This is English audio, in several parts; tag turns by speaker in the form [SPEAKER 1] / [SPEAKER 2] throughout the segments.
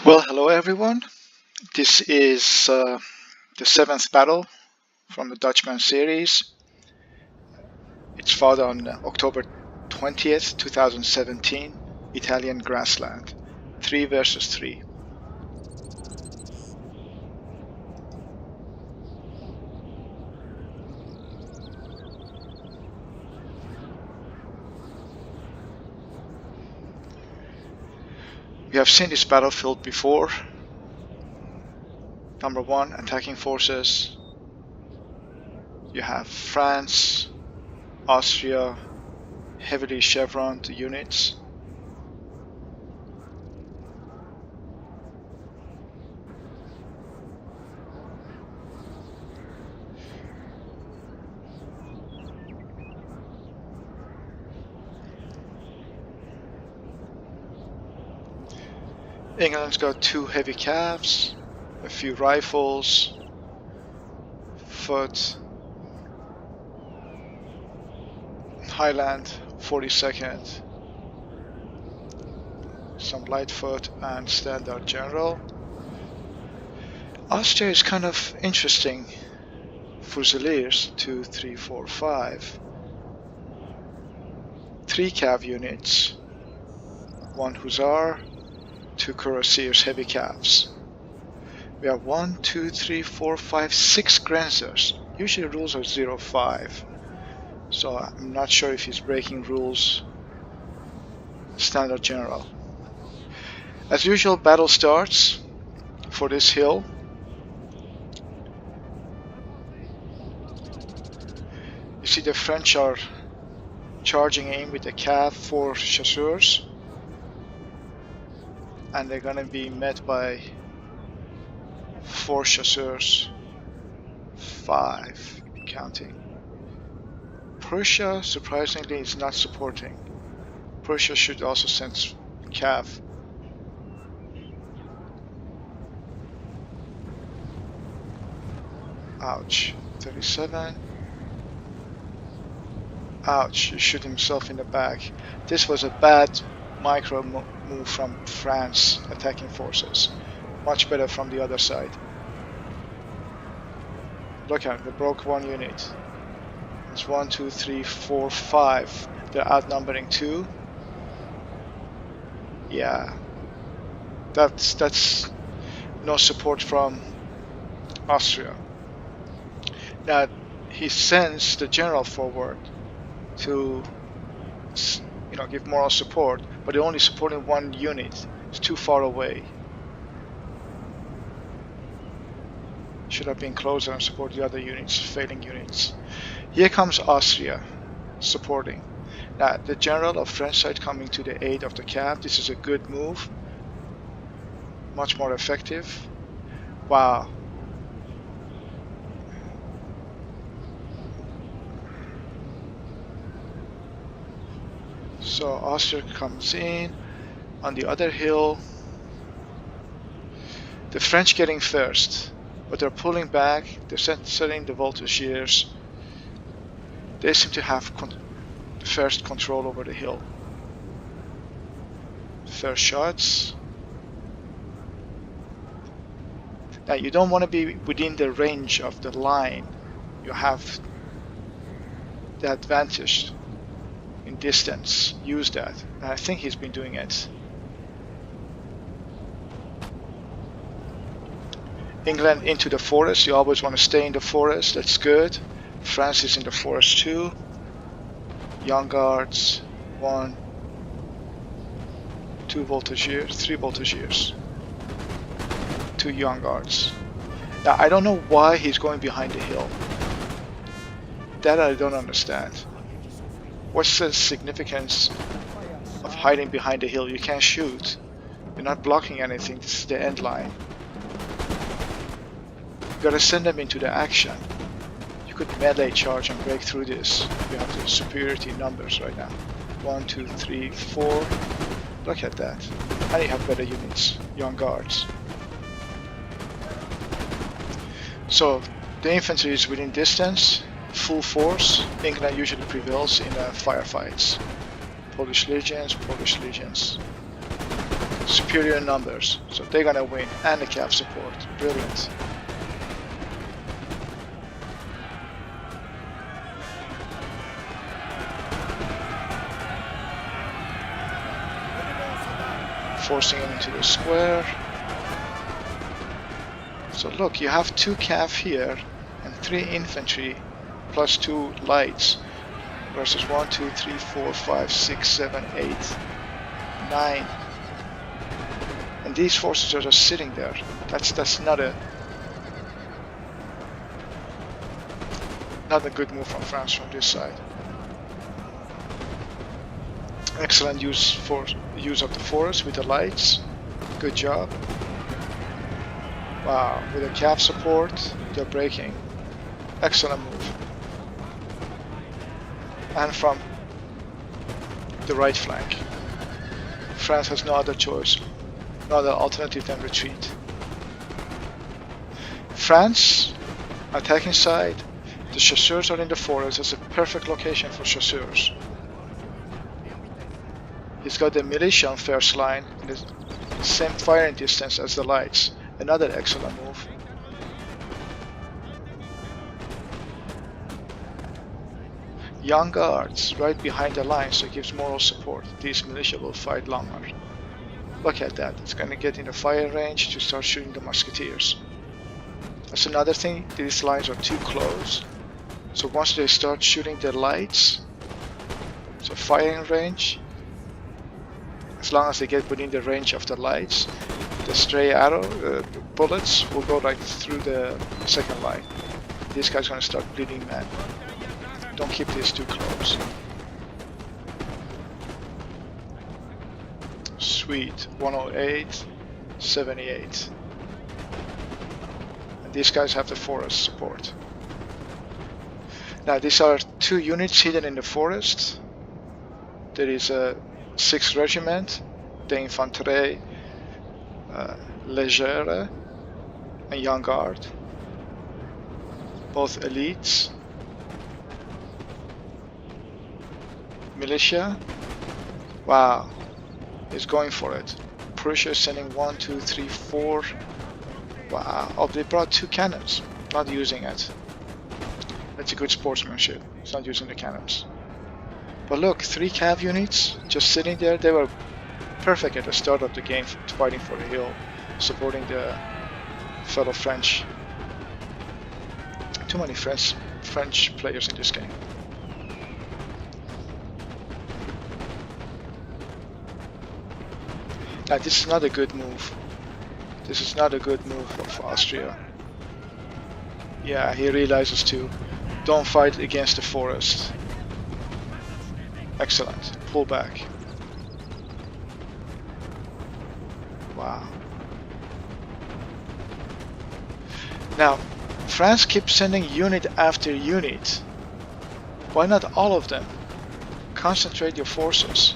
[SPEAKER 1] Well, hello everyone. This is the seventh battle from the Dutchman series. It's fought on October 20th, 2017, Italian Grassland. 3 versus 3. We have seen this battlefield before. Number 1, attacking forces. You have France, Austria, heavily chevroned units. England's got 2 heavy calves, a few rifles, foot, Highland 42nd, some light foot and standard general. Austria is kind of interesting. Fusiliers 2, 3, 4, 5. 3 cav units, 1 hussar, 2 cuirassiers heavy calves. We have 1, 2, 3, 4, 5, 6 Grenzers. Usually rules are 0, 5. So I'm not sure if he's breaking rules. Standard general. As usual, battle starts for this hill. You see the French are charging in with the cav 4 chasseurs, and they're gonna be met by 4 chasseurs, 5 counting. Prussia, surprisingly, is not supporting. Prussia should also send cav. Ouch. 37. Ouch, he shot himself in the back. This was a bad micro move from France attacking forces. Much better from the other side. Look at it, they broke 1 unit. It's 1, 2, 3, 4, 5. They're outnumbering 2. Yeah, that's no support from Austria. Now he sends the general forward to, give moral support, but they're only supporting 1 unit. It's too far away. Should have been closer and support the other units, failing units. Here comes Austria supporting. Now the general of French side coming to the aid of the cav. This is a good move. Much more effective. Wow. So Austria comes in. On the other hill, the French getting first, but they're pulling back. They're setting the voltigeurs. They seem to have first control over the hill. First shots. Now you don't want to be within the range of the line. You have the advantage in distance. Use that. And I think he's been doing it. England into the forest. You always want to stay in the forest. That's good. France is in the forest too. Young guards. 1, 2 voltigeurs, 3 voltigeurs. 2 young guards. Now I don't know why he's going behind the hill. That I don't understand. What's the significance of hiding behind the hill? You can't shoot. You're not blocking anything. This is the end line. You gotta send them into the action. You could melee charge and break through this. You have the superiority numbers right now. 1, 2, 3, 4. Look at that. And you have better units. Young guards. So the infantry is within distance. Full force. England usually prevails in firefights. Polish legions. superior numbers, so they're gonna win, and the cav support. Brilliant. Forcing him into the square. So look, you have 2 cav here and 3 infantry plus 2 lights versus 1, 2, 3, 4, 5, 6, 7, 8, 9. And these forces are just sitting there. That's not a good move from France from this side. Excellent use of the forest with the lights. Good job. Wow, with the cav support, they're breaking. Excellent move. And from the right flank, France has no other choice, no other alternative than retreat. France, attacking side, the chasseurs are in the forest. It's a perfect location for chasseurs. He's got the militia on first line in the same firing distance as the lights. Another excellent move. Young guards right behind the line, so it gives moral support. These militia will fight longer. Look at that. It's going to get in the fire range to start shooting the musketeers. That's another thing. These lines are too close. So once they start shooting the lights, so firing range, as long as they get within the range of the lights, the stray arrow bullets will go right through the second line. This guy's going to start bleeding men. Don't keep these too close. Sweet. 108, 78. And these guys have the forest support. Now these are 2 units hidden in the forest. There is a 6th regiment, the Infanterie Légère and Young Guard, both elites. Militia, wow, is going for it. Prussia is sending 1, 2, 3, 4. Wow, oh, they brought 2 cannons, not using it. That's a good sportsmanship. It's not using the cannons. But look, 3 cav units just sitting there. They were perfect at the start of the game, fighting for the hill, supporting the fellow French. Too many French players in this game. Now this is not a good move. This is not a good move of Austria. Yeah, he realizes too. Don't fight against the forest. Excellent. Pull back. Wow. Now, France keeps sending unit after unit. Why not all of them? Concentrate your forces.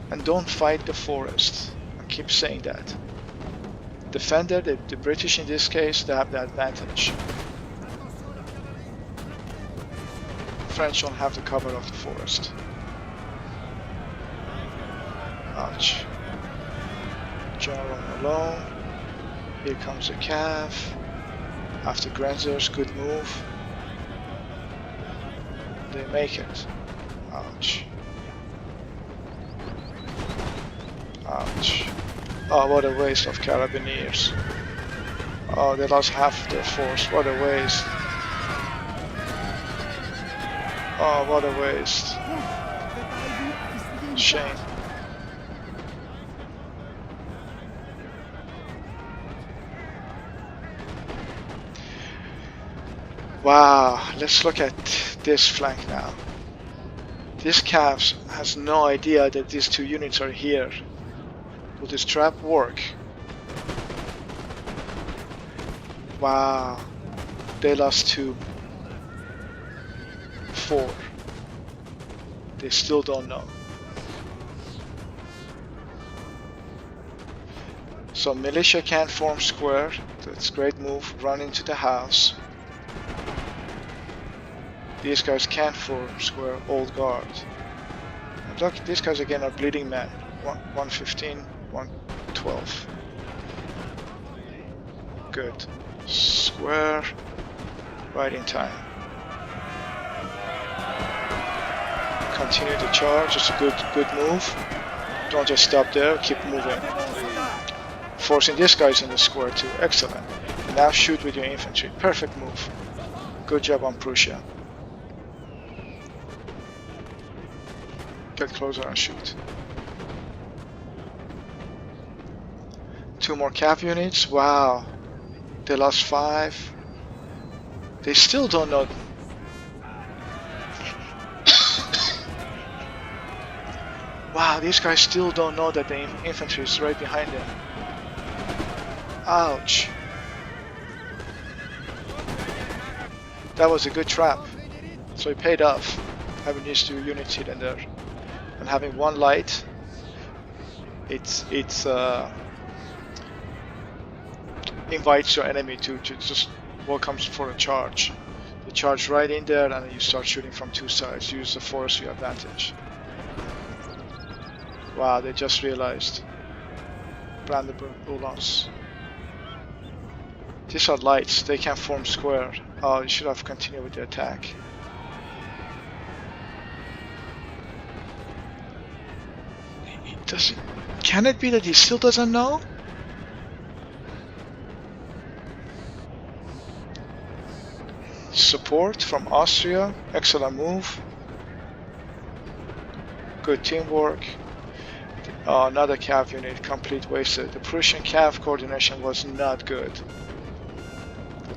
[SPEAKER 1] And don't fight the forest. I keep saying that. Defender, the British in this case, they have the advantage. French don't have the cover of the forest. Ouch. General alone. Here comes the cav. After Grenadiers, good move. They make it. Ouch. Ouch. Oh, what a waste of Carabiniers. Oh, they lost half their force. What a waste. Oh, what a waste. Shame. Wow, let's look at this flank now. This cav has no idea that these 2 units are here. Will this trap work? Wow, they lost 2. 4. They still don't know. So militia can't form square. That's a great move. Run into the house. These guys can't form square. Old guard. And look, these guys again are bleeding men. 115, 112. Good. Square. Right in time. Continue the charge. It's a good move. Don't just stop there. Keep moving. Forcing these guys in the square too. Excellent. Now shoot with your infantry. Perfect move. Good job on Prussia. Get closer and shoot. 2 more cav units. Wow. They lost 5. They still don't know. Wow, these guys still don't know that the infantry is right behind them. Ouch. That was a good trap. So it paid off. Having these 2 units hidden there. And having 1 light, it's invites your enemy to just welcomes for a charge. You charge right in there and you start shooting from 2 sides. Use the force to your advantage. Wow, they just realized. Brandenburg Uhlans. These are lights, they can form square. Oh, you should have continued with the attack. Can it be that he still doesn't know? Support from Austria, excellent move. Good teamwork. Another cav unit, complete wasted. The Prussian cav coordination was not good.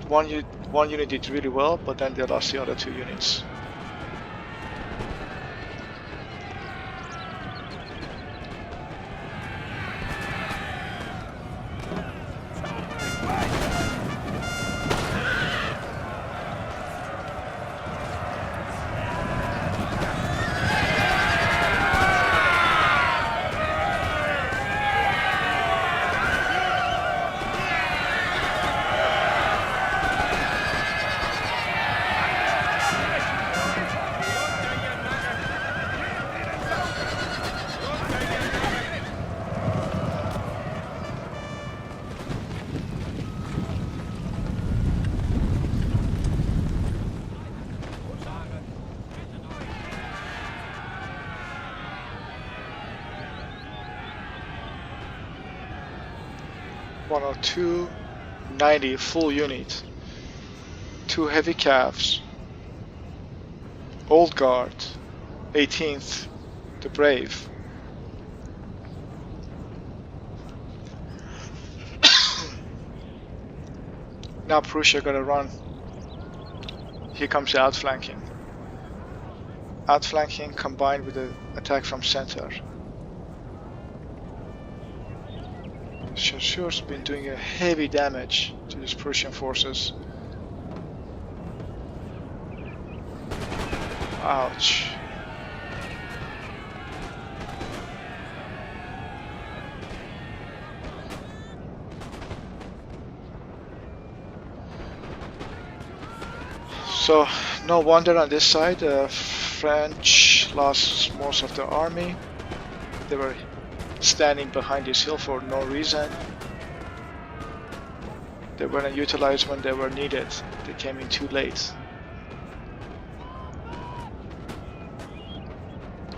[SPEAKER 1] One unit did really well, but then they lost the other 2 units. Two 90 full unit, 2 heavy calves, Old Guard, 18th, the Brave. Now Prussia gonna run. Here comes the outflanking. Outflanking combined with the attack from center. Chasseurs been doing a heavy damage to these Prussian forces. Ouch. So no wonder on this side the French lost most of their army. They were standing behind this hill for no reason. They weren't utilized when they were needed. They came in too late.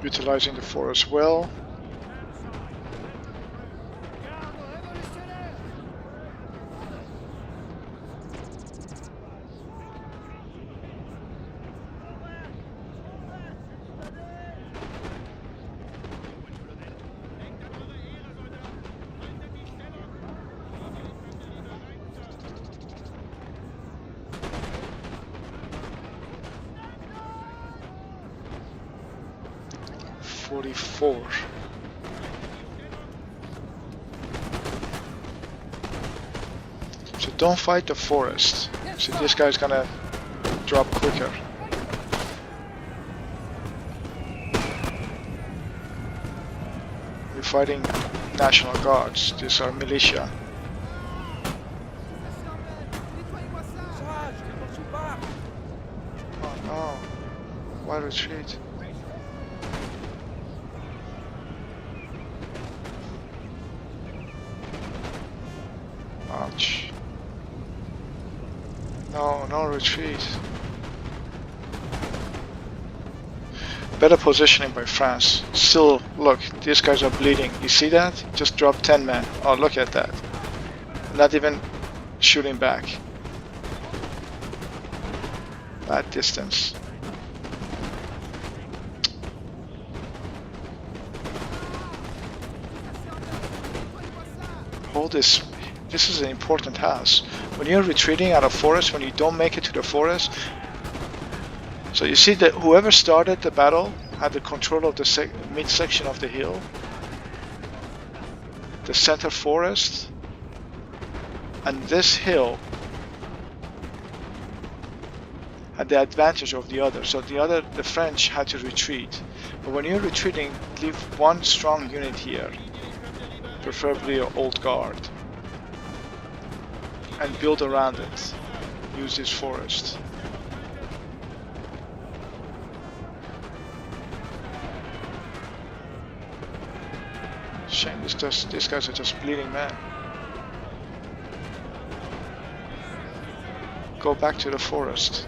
[SPEAKER 1] Utilizing the forest well. So don't fight the forest. So this guy's gonna drop quicker. We're fighting National Guards. These are militia. Oh no. Why retreat? retreat. Better positioning by France. Still, look, these guys are bleeding. You see that? Just dropped 10 men. Oh, look at that. Not even shooting back. Bad distance. Hold this. This is an important house. When you're retreating out of forest, when you don't make it to the forest, so you see that whoever started the battle had the control of the midsection of the hill, the center forest, and this hill had the advantage of the other. So the French had to retreat. But when you're retreating, leave one strong unit here, preferably an old guard, and build around it. Use this forest. Shame these guys are just bleeding men. Go back to the forest.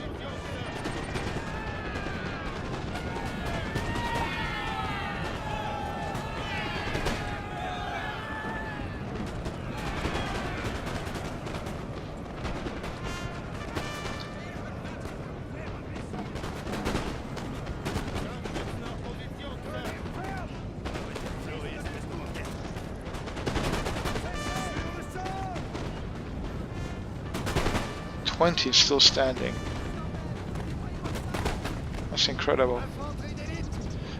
[SPEAKER 1] Is still standing. That's incredible.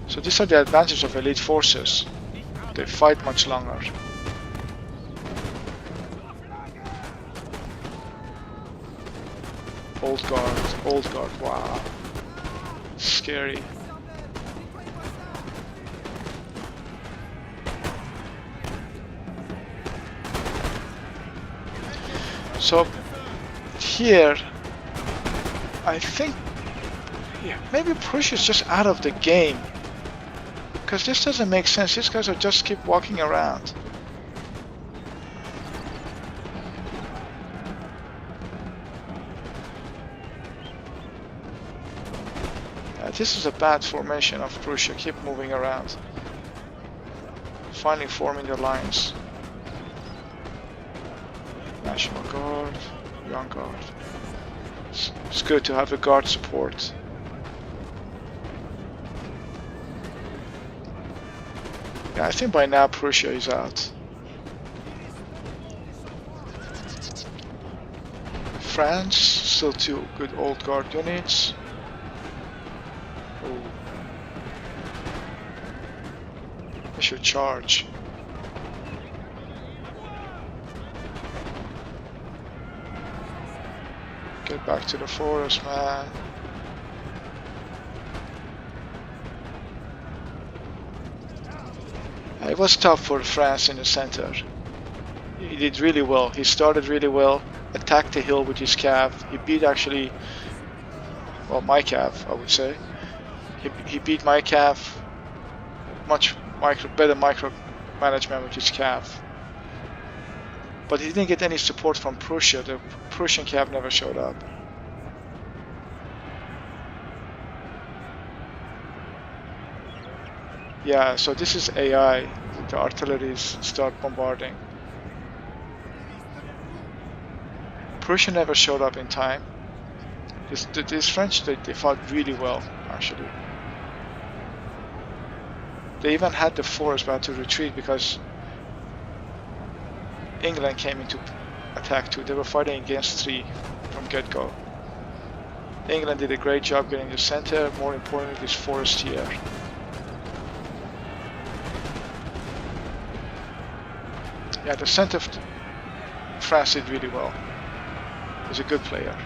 [SPEAKER 1] So these are the advantages of elite forces. They fight much longer. Old guard, wow. Scary. So here, I think maybe Prussia is just out of the game, because this doesn't make sense. These guys are just keep walking around. This is a bad formation of Prussia. Keep moving around. Finally forming their lines. National Guard. Young guard. It's good to have a guard support. Yeah, I think by now Prussia is out. France, still two good old guard units. Oh. They should charge. Get back to the forest, man. It was tough for France in the center. He did really well. He started really well, attacked the hill with his cav. He beat actually, well, my cav, I would say. He beat my cav. Much better micro management with his cav. But he didn't get any support from Prussia. The Prussian cav never showed up. Yeah, so this is AI. The artillery start bombarding. Prussia never showed up in time. These French, they fought really well, actually. They even had the forest about to retreat because England came into attack too. They were fighting against 3 from get-go. England did a great job getting the center, more importantly this forest here. Yeah, the center of France did really well. He's a good player.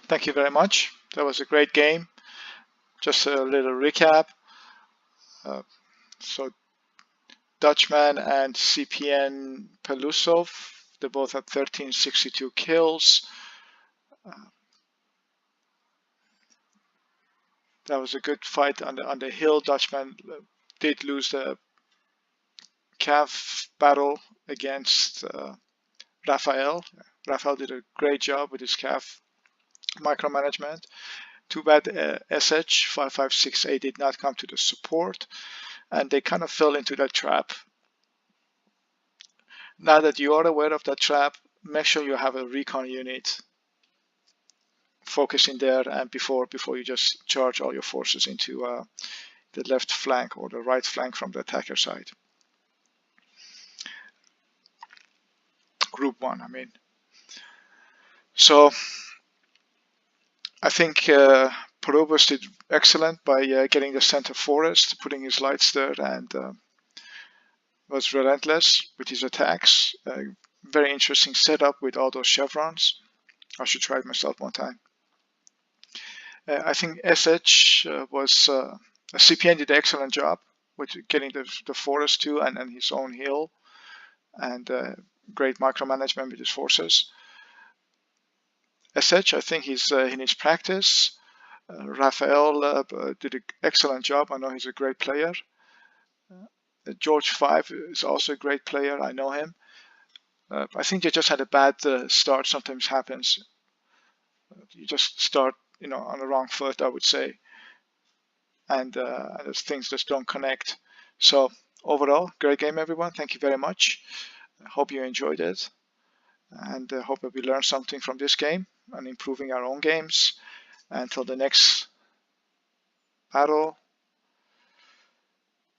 [SPEAKER 1] Thank you very much. That was a great game. Just a little recap. Uh, so Dutchman and CPN Pelusov, they both had 1362 kills. That was a good fight on the hill. Dutchman did lose the calf battle against Rafael. Rafael did a great job with his calf micromanagement. Too bad SH5568 did not come to the support, and they kind of fell into that trap. Now that you are aware of that trap, make sure you have a recon unit focusing there, and before you just charge all your forces into the left flank or the right flank from the attacker side. Group 1, I mean. So I think Porobos did excellent by getting the center forest, putting his lights there, and was relentless with his attacks. Very interesting setup with all those chevrons. I should try it myself one time. I think SH was CPN did an excellent job with getting the forest too, and his own hill, and great micromanagement with his forces. SH, I think he's he needs practice. Rafael did an excellent job. I know he's a great player. George 5 is also a great player. I know him. I think they just had a bad start. Sometimes happens. You just start, on the wrong foot, I would say, and things just don't connect. So overall, great game, everyone. Thank you very much. I hope you enjoyed it, and hope that we learned something from this game and improving our own games. Until the next battle,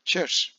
[SPEAKER 1] cheers.